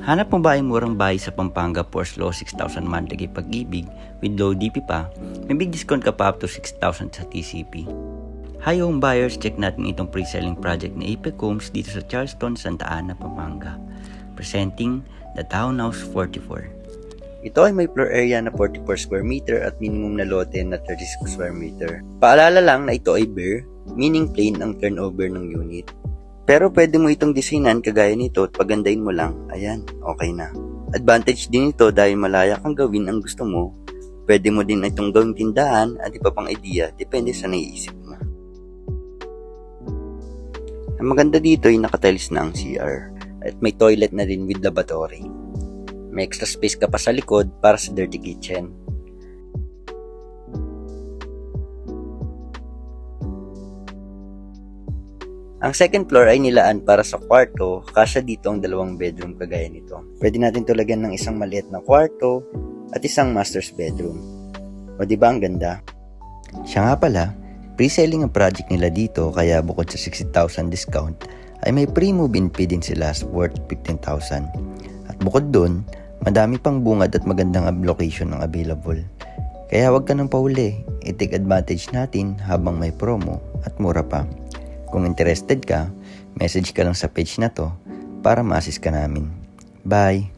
Hanap mo ba ay murang bahay sa Pampanga for low 6,000 monthly pag-ibig with low DP pa? May big discount ka pa up to 6,000 sa TCP. Hi home buyers, check natin itong pre-selling project ni Apex Homes dito sa Charleston, Santa Ana, Pampanga. Presenting the Townhouse 44. Ito ay may floor area na 44 square meter at minimum na lote na 36 square meter. Paalala lang na ito ay bare, meaning plain ang turnover ng unit. Pero pwede mo itong designan kagaya nito at pagandahin mo lang, ayan, okay na. Advantage din ito dahil malaya kang gawin ang gusto mo. Pwede mo din itong gawing tindahan at iba pang idea, depende sa naiisip mo. Ang maganda dito ay nakatiles na ang CR at may toilet na din with lavatory. May extra space ka pa sa likod para sa dirty kitchen. Ang second floor ay nilaan para sa kwarto, kasya dito ang 2 bedroom kagaya nito. Pwede natin tulagyan ng isang maliit na kwarto at isang master's bedroom. O diba ang ganda? Siya nga pala, pre-selling ang project nila dito kaya bukod sa 60,000 discount ay may pre-move-in fee din sila worth 15,000. At bukod dun, madami pang bungad at magandang location ang available. Kaya wag ka nang pauli, i-take advantage natin habang may promo at mura pa. Kung interested ka, message ka lang sa page na to para ma-assist ka namin. Bye!